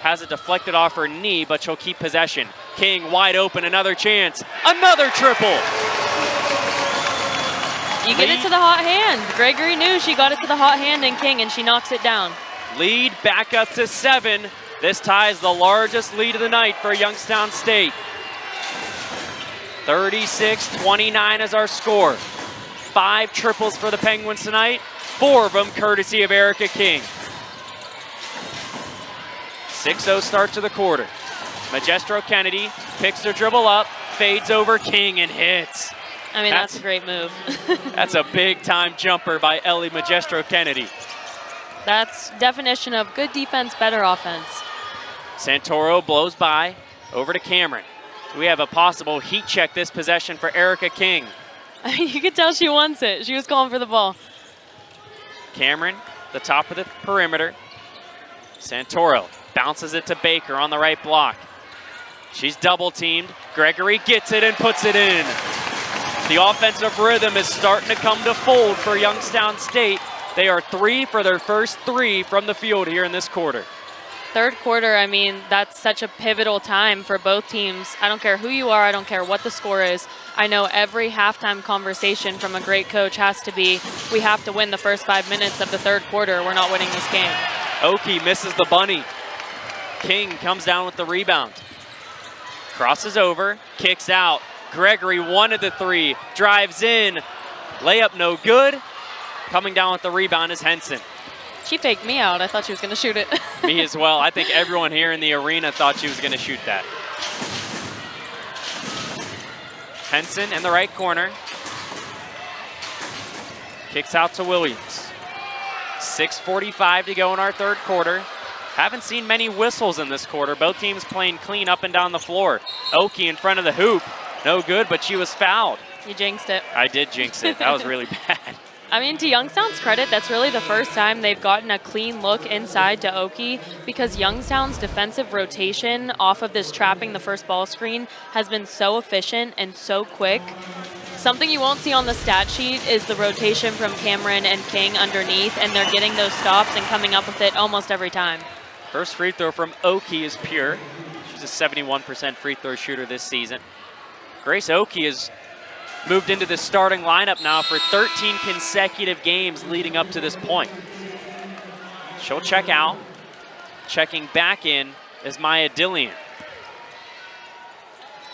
has it deflected off her knee, but she'll keep possession. King wide open, another chance, another triple. You get it to the hot hand. Gregory knew she got it to the hot hand in King, and she knocks it down. Lead back up to 7. This ties the largest lead of the night for Youngstown State. 36-29 is our score. 5 triples for the Penguins tonight, 4 of them courtesy of Erica King. 6-0 start to the quarter. Magestro Kennedy picks her dribble up, fades over King and hits. I mean, that's a great move. That's a big-time jumper by Ellie Magestro Kennedy. That's definition of good defense, better offense. Santoro blows by, over to Cameron. We have a possible heat check this possession for Erica King. You could tell she wants it. She was calling for the ball. Cameron, the top of the perimeter. Santoro bounces it to Baker on the right block. She's double teamed. Gregory gets it and puts it in. The offensive rhythm is starting to come to fold for Youngstown State. They are 3 for their first 3 from the field here in this quarter. Third quarter, I mean, that's such a pivotal time for both teams. I don't care who you are. I don't care what the score is. I know every halftime conversation from a great coach has to be, we have to win the first 5 minutes of the third quarter. We're not winning this game. Oki misses the bunny. King comes down with the rebound. Crosses over, kicks out. Gregory wanted the 3, drives in. Layup no good. Coming down with the rebound is Henson. She faked me out. I thought she was going to shoot it. Me as well. I think everyone here in the arena thought she was going to shoot that. Henson in the right corner. Kicks out to Williams. 6:45 to go in our third quarter. Haven't seen many whistles in this quarter. Both teams playing clean up and down the floor. Oki in front of the hoop. No good, but she was fouled. You jinxed it. I did jinx it. That was really bad. I mean, to Youngstown's credit, that's really the first time they've gotten a clean look inside to Oki, because Youngstown's defensive rotation off of this trapping the first ball screen has been so efficient and so quick. Something you won't see on the stat sheet is the rotation from Cameron and King underneath, and they're getting those stops and coming up with it almost every time. First free throw from Oki is pure. She's a 71% free throw shooter this season. Grace Oki is moved into the starting lineup now for 13 consecutive games leading up to this point. She'll check out. Checking back in is Maya Dillian.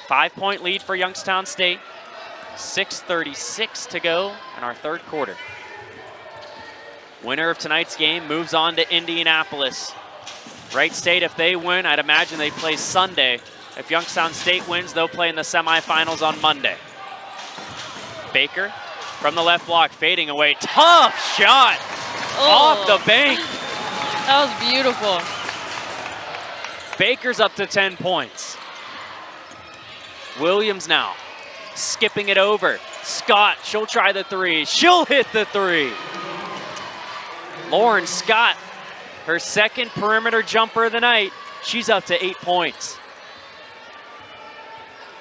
5-point lead for Youngstown State. 6:36 to go in our third quarter. Winner of tonight's game moves on to Indianapolis. Wright State, if they win, I'd imagine they play Sunday. If Youngstown State wins, they'll play in the semifinals on Monday. Baker from the left block, fading away. Tough shot off the bank. That was beautiful. Baker's up to 10 points. Williams now skipping it over. Scott, she'll try the 3. She'll hit the 3. Lauren Scott, her second perimeter jumper of the night. She's up to 8 points.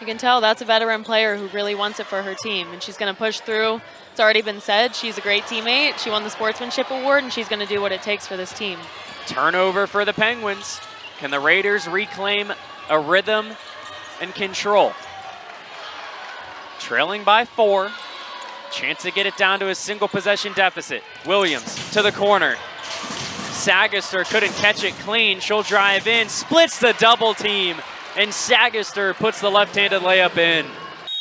You can tell that's a veteran player who really wants it for her team, and she's going to push through. It's already been said, she's a great teammate. She won the Sportsmanship Award, and she's going to do what it takes for this team. Turnover for the Penguins. Can the Raiders reclaim a rhythm and control? Trailing by 4. Chance to get it down to a single possession deficit. Williams to the corner. Sagister couldn't catch it clean. She'll drive in, splits the double team. And Sagister puts the left-handed layup in.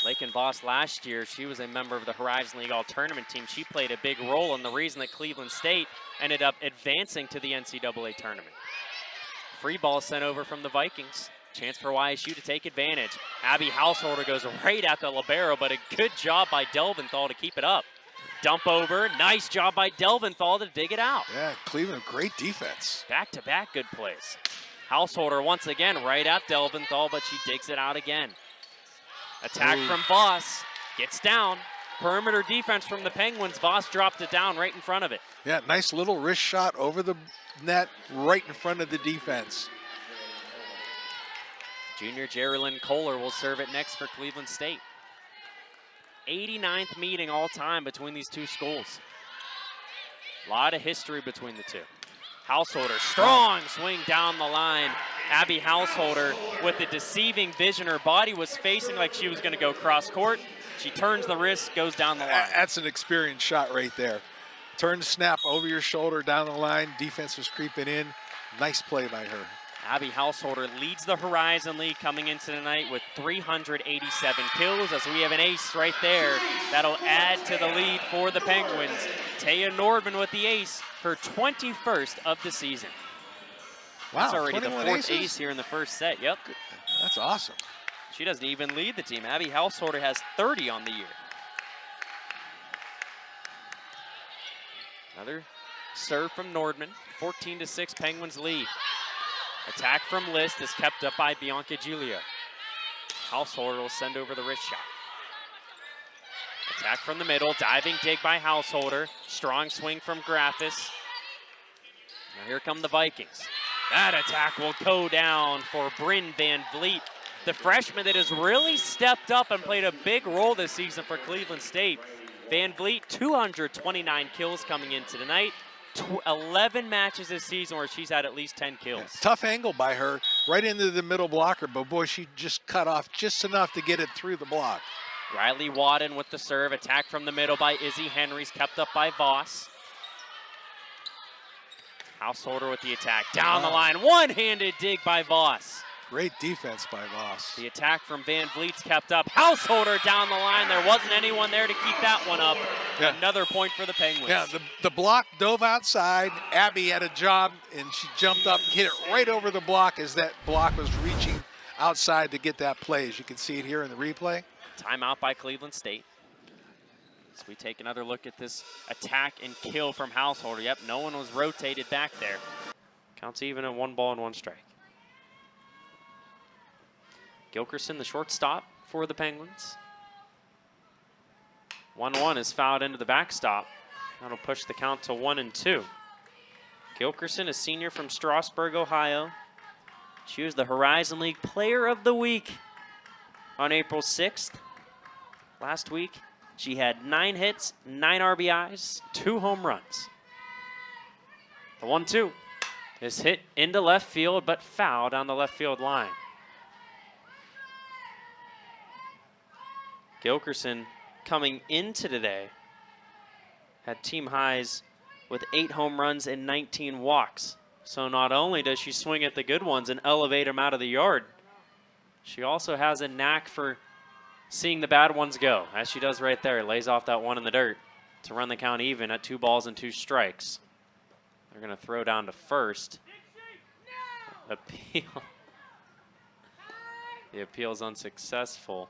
Lakin Voss last year, she was a member of the Horizon League All-Tournament team. She played a big role in the reason that Cleveland State ended up advancing to the NCAA tournament. Free ball sent over from the Vikings. Chance for YSU to take advantage. Abby Householder goes right at the libero, but a good job by Delventhal to keep it up. Dump over, nice job by Delventhal to dig it out. Yeah, Cleveland, great defense. Back-to-back good plays. Householder once again right at Delventhal, but she digs it out again. Attack from Voss, gets down. Perimeter defense from the Penguins. Voss dropped it down right in front of it. Yeah, nice little wrist shot over the net right in front of the defense. Junior Jerilyn Kohler will serve it next for Cleveland State. 89th meeting all time between these two schools. A lot of history between the two. Householder, strong swing down the line. Abby Householder with the deceiving vision. Her body was facing like she was going to go cross court. She turns the wrist, goes down the line. That's an experienced shot right there. Turn, snap over your shoulder, down the line. Defense was creeping in. Nice play by her. Abby Householder leads the Horizon League coming into tonight with 387 kills, as we have an ace right there. That'll add to the lead for the Penguins. Taya Nordman with the ace, her 21st of the season. Wow, That's already the 4th aces? ace here in the first set. Yep. That's awesome. She doesn't even lead the team. Abby Householder has 30 on the year. Another serve from Nordman. 14-6 Penguins lead. Attack from List is kept up by Bianca Giglio. Householder will send over the wrist shot. Attack from the middle, diving dig by Householder. Strong swing from Graffis. Now here come the Vikings. That attack will go down for Bryn Van Vliet, the freshman that has really stepped up and played a big role this season for Cleveland State. Van Vliet, 229 kills coming into tonight. 11 matches this season where she's had at least 10 kills. Tough angle by her, right into the middle blocker, but boy, she just cut off just enough to get it through the block. Riley Wadden with the serve. Attack from the middle by Izzy Henry's kept up by Voss. Householder with the attack. Down the line. One-handed dig by Voss. Great defense by Voss. The attack from Van Vliet's kept up. Householder down the line. There wasn't anyone there to keep that one up. Yeah. Another point for the Penguins. Yeah, the block dove outside. Abby had a job, and she jumped up, hit it right over the block as that block was reaching outside to get that play. As you can see it here in the replay. Timeout by Cleveland State. So we take another look at this attack and kill from Householder. Yep, no one was rotated back there. Counts even at 1 ball and 1 strike. Gilkerson, the shortstop for the Penguins. 1-1 is fouled into the backstop. That'll push the count to 1-2. Gilkerson, a senior from Strasburg, Ohio. She was the Horizon League Player of the Week on April 6th. Last week, she had 9 hits, 9 RBIs, 2 home runs. The 1-2 is hit into left field, but fouled on the left field line. Gilkerson, coming into today, had team highs with 8 home runs and 19 walks. So not only does she swing at the good ones and elevate them out of the yard, she also has a knack for seeing the bad ones go, as she does right there. Lays off that one in the dirt to run the count even at 2 balls and 2 strikes. They're going to throw down to first. Appeal. The appeal's unsuccessful.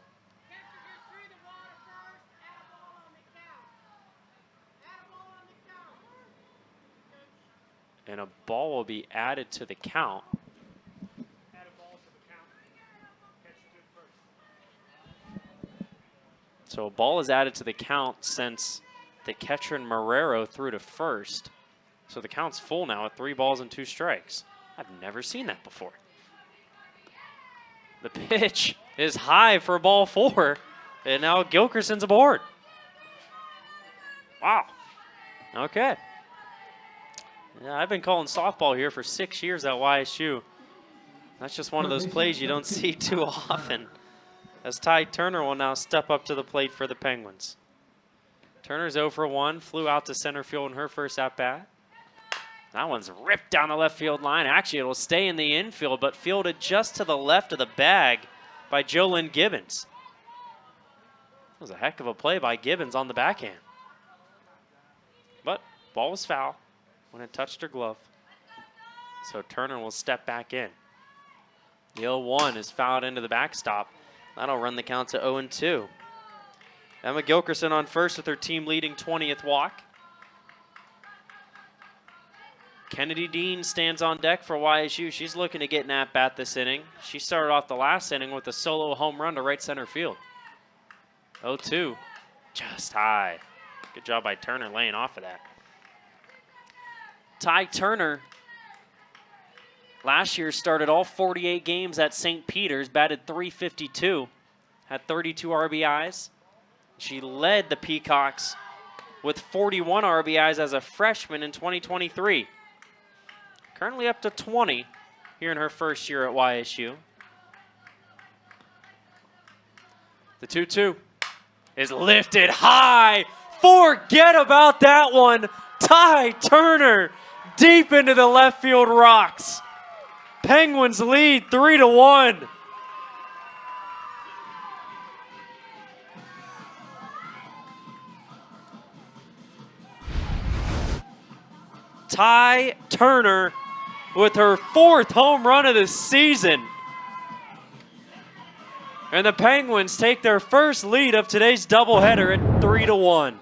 And a ball will be added to the count. So a ball is added to the count since the catcher and Marrero threw to first. So the count's full now at 3 balls and 2 strikes. I've never seen that before. The pitch is high for ball 4, and now Gilkerson's aboard. Wow. Okay. Yeah, I've been calling softball here for 6 years at YSU. That's just one of those plays you don't see too often. As Ty Turner will now step up to the plate for the Penguins. Turner's 0 for 1, flew out to center field in her first at-bat. That one's ripped down the left field line. Actually, it'll stay in the infield, but fielded just to the left of the bag by Jolynn Gibbons. That was a heck of a play by Gibbons on the backhand. But ball was foul when it touched her glove. So Turner will step back in. The 0-1 is fouled into the backstop. That'll run the count to 0-2. Emma Gilkerson on first with her team leading 20th walk. Kennedy Dean stands on deck for YSU. She's looking to get an at-bat this inning. She started off the last inning with a solo home run to right center field. 0-2, just high. Good job by Turner laying off of that. Ty Turner last year started all 48 games at St. Peter's, batted .352, had 32 RBIs. She led the Peacocks with 41 RBIs as a freshman in 2023. Currently up to 20 here in her first year at YSU. The 2-2 is lifted high. Forget about that one. Ty Turner deep into the left field rocks. Penguins lead 3-1. Ty Turner with her 4th home run of the season. And the Penguins take their first lead of today's doubleheader at 3-1.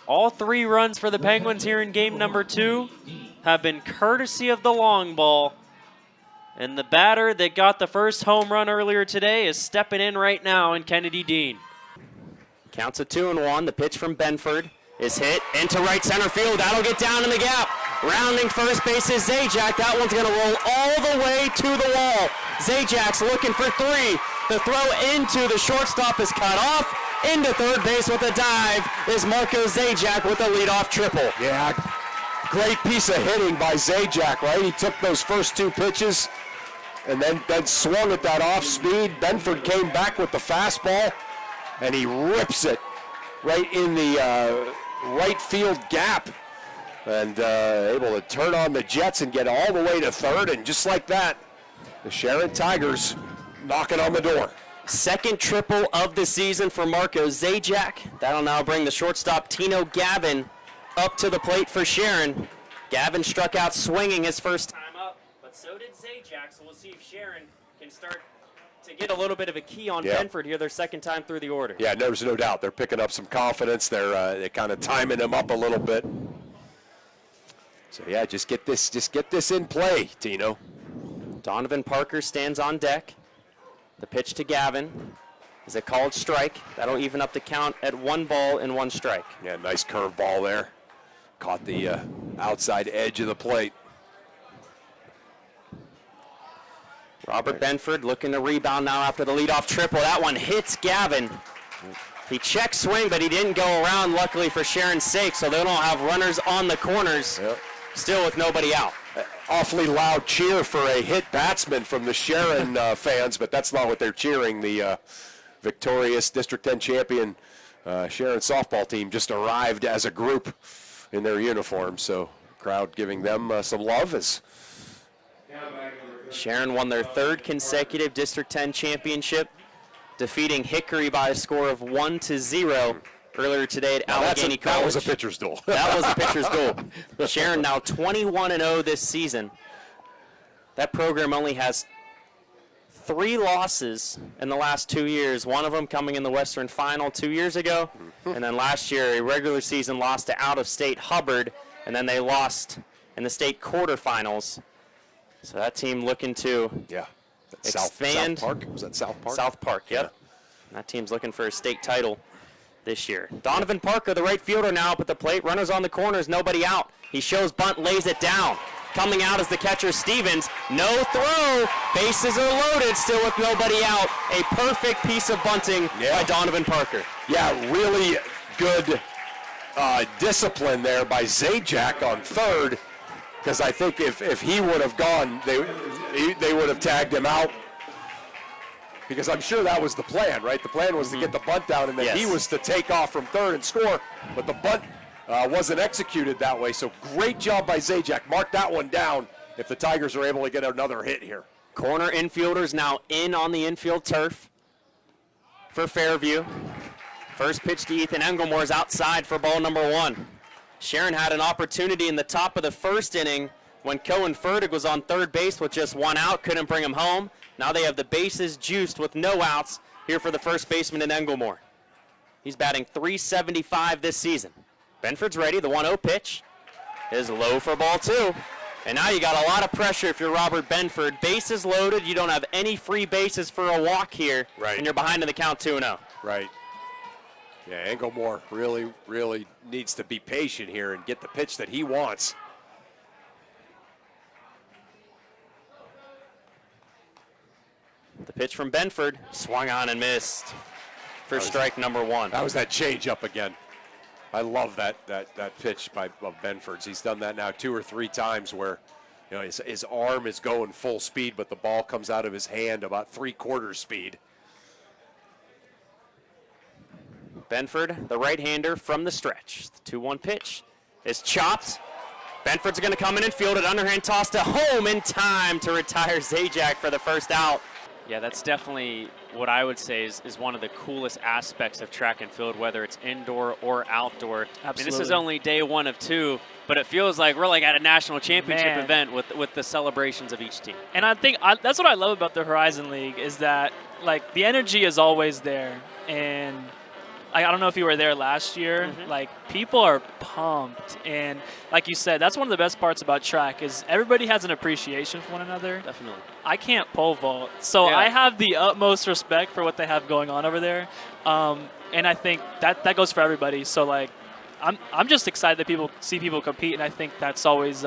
All 3 runs for the Penguins here in game number 2 have been courtesy of the long ball. And the batter that got the first home run earlier today is stepping in right now in Kennedy Dean. Counts a 2-1. The pitch from Benford is hit into right center field. That'll get down in the gap. Rounding first base is Zajac. That one's going to roll all the way to the wall. Zajac's looking for 3. The throw into the shortstop is cut off. Into third base with a dive is Marco Zajac with a leadoff triple. Yeah, great piece of hitting by Zajac, right? He took those first 2 pitches and then swung at that off speed. Benford came back with the fastball, and he rips it right in the right field gap. And able to turn on the Jets and get all the way to third. And just like that, the Sharon Tigers knocking on the door. Second triple of the season for Marco Zajac. That'll now bring the shortstop Tino Gavin up to the plate for Sharon. Gavin struck out swinging his first time up, but so did Zajac. So we'll see if Sharon can start to get a little bit of a key on Benford here, their second time through the order. Yeah, there's no doubt. They're picking up some confidence. They're kind of timing him up a little bit. So yeah, just get this in play, Tino. Donovan Parker stands on deck. The pitch to Gavin is a called strike. That'll even up the count at 1 ball and 1 strike. Yeah, nice curve ball there. Caught the outside edge of the plate. Robert Benford looking to rebound now after the leadoff triple. That one hits Gavin. He checked swing, but he didn't go around, luckily for Sharon's sake, so they don't have runners on the corners, still with nobody out. Awfully loud cheer for a hit batsman from the Sharon fans, but that's not what they're cheering. The victorious District 10 champion Sharon softball team just arrived as a group in their uniform, so crowd giving them some love. As Sharon won their 3rd consecutive District 10 championship, defeating Hickory by a score of 1-0 earlier today at Allegheny College. That was a pitcher's duel. That was a pitcher's duel. Sharon now 21-0 this season. That program only has 3 losses in the last 2 years, one of them coming in the Western Final 2 years ago, and then last year a regular season loss to out-of-state Hubbard, and then they lost in the state quarterfinals. So that team looking to expand. South Park? Was that South Park? South Park, yep. Yeah. That team's looking for a state title this year. Donovan Parker, the right fielder, now up at the plate. Runners on the corners, nobody out. He shows bunt, lays it down. Coming out is the catcher, Stevens. No throw. Bases are loaded, still with nobody out. A perfect piece of bunting by Donovan Parker. Yeah, really good discipline there by Zajac on third, because I think if he would have gone, they would have tagged him out. Because I'm sure that was the plan, right? The plan was to get the bunt down, and then he was to take off from third and score, but the bunt wasn't executed that way. So great job by Zajac. Mark that one down if the Tigers are able to get another hit here. Corner infielders now in on the infield turf for Fairview. First pitch to Ethan Engelmore is outside for ball number 1. Sharon had an opportunity in the top of the first inning when Cohen Fertig was on third base with just 1 out, couldn't bring him home. Now they have the bases juiced with no outs here for the first baseman in Engelmore. He's batting .375 this season. Benford's ready. The 1-0 pitch is low for ball 2. And now you got a lot of pressure if you're Robert Benford. Bases loaded. You don't have any free bases for a walk here. Right. And you're behind in the count 2-0. Right. Yeah, Engelmore really needs to be patient here and get the pitch that he wants. The pitch from Benford swung on and missed for strike number 1. That was that change up again. I love that pitch of Benford's. He's done that now 2 or 3 times where, his arm is going full speed, but the ball comes out of his hand about 3/4 speed. Benford, the right-hander from the stretch. The 2-1 pitch is chopped. Benford's going to come in and field it. Underhand toss to home in time to retire Zajac for the first out. Yeah, that's definitely what I would say is one of the coolest aspects of track and field, whether it's indoor or outdoor. Absolutely. I mean, this is only day 1 of 2, but it feels like we're like at a national championship event with the celebrations of each team. And I think that's what I love about the Horizon League is that, like, the energy is always there. And I don't know if you were there last year. Like, people are pumped. And like you said, that's one of the best parts about track is everybody has an appreciation for one another. Definitely. I can't pole vault, so Yeah. I have the utmost respect for what they have going on over there. And I think that goes for everybody. So, like, I'm just excited that people see people compete, and I think that's always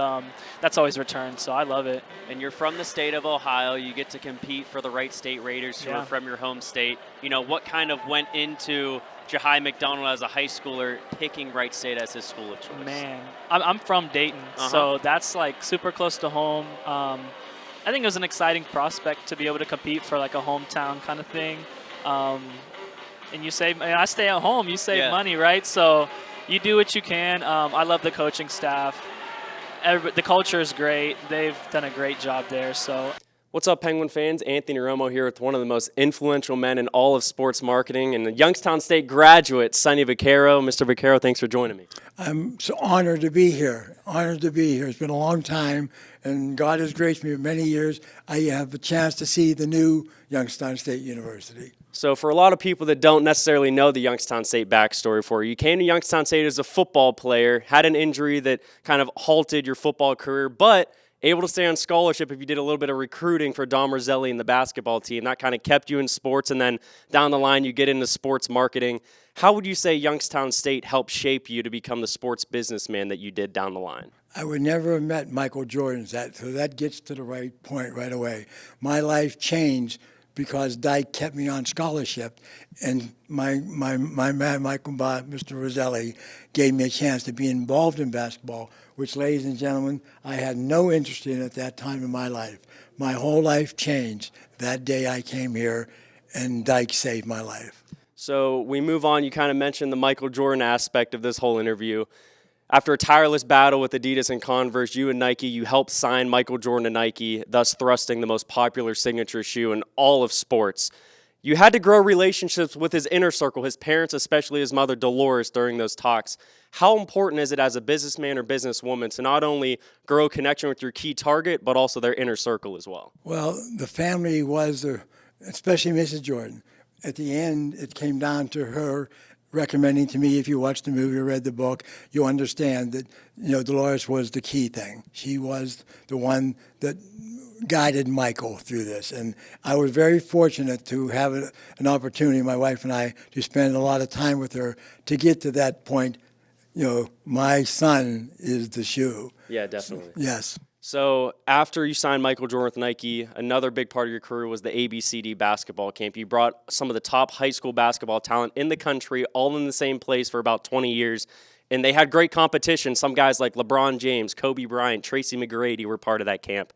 returned. So I love it. And you're from the state of Ohio. You get to compete for the Wright State Raiders, who Yeah. are from your home state. What kind of went into Jahai McDonald as a high schooler picking Wright State as his school of choice? Man, I'm from Dayton, so that's like super close to home. I think it was an exciting prospect to be able to compete for like a hometown kind of thing. And you save, and I stay at home, you save money, right? So you do what you can. I love the coaching staff. The culture is great. They've done a great job there. So. What's up, Penguin fans? Anthony Romo here with one of the most influential men in all of sports marketing and a Youngstown State graduate, Sonny Vaccaro. Mr. Vaccaro, thanks for joining me. I'm so honored to be here. Honored to be here. It's been a long time, and God has graced me with many years. I have a chance to see the new Youngstown State University. So for a lot of people that don't necessarily know the Youngstown State backstory for you, you came to Youngstown State as a football player, had an injury that kind of halted your football career, but able to stay on scholarship if you did a little bit of recruiting for Dom Roselli and the basketball team. That kind of kept you in sports, and then down the line you get into sports marketing. How would you say Youngstown State helped shape you to become the sports businessman that you did down the line? I would never have met Michael Jordan, so that gets to the right point right away. My life changed because Dyke kept me on scholarship, and my man, Michael, Mr. Roselli, gave me a chance to be involved in basketball, which, ladies and gentlemen, I had no interest in at that time in my life. My whole life changed that day I came here, and Dyke saved my life. So we move on. You kind of mentioned the Michael Jordan aspect of this whole interview. After a tireless battle with Adidas and Converse, you and Nike, you helped sign Michael Jordan to Nike, thus thrusting the most popular signature shoe in all of sports. You had to grow relationships with his inner circle, his parents, especially his mother, Dolores, during those talks. How important is it as a businessman or businesswoman to not only grow a connection with your key target, but also their inner circle as well? Well, the family was, especially Mrs. Jordan. At the end, it came down to her recommending to me, if you watched the movie or read the book, you understand that, Dolores was the key thing. She was the one that guided Michael through this. And I was very fortunate to have an opportunity, my wife and I, to spend a lot of time with her to get to that point. My son is the shoe. Yeah, definitely. Yes. So after you signed Michael Jordan with Nike, another big part of your career was the ABCD basketball camp. You brought some of the top high school basketball talent in the country all in the same place for about 20 years. And they had great competition. Some guys like LeBron James, Kobe Bryant, Tracy McGrady were part of that camp.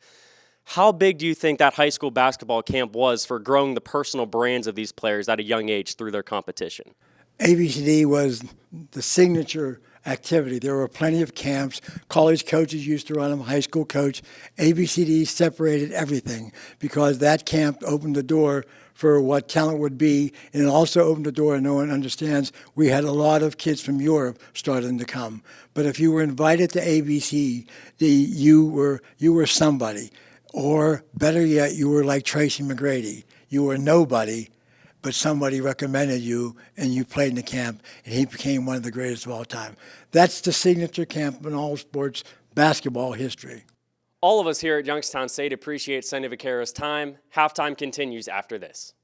How big do you think that high school basketball camp was for growing the personal brands of these players at a young age through their competition? ABCD was the signature activity. There were plenty of camps. College coaches used to run them, high school coach. ABCD separated everything because that camp opened the door for what talent would be, and it also opened the door, and no one understands, we had a lot of kids from Europe starting to come. But if you were invited to ABC, you were somebody. Or better yet, you were like Tracy McGrady. You were nobody, but somebody recommended you, and you played in the camp, and he became one of the greatest of all time. That's the signature camp in all sports basketball history. All of us here at Youngstown State appreciate Sonny Vaccaro's time. Halftime continues after this.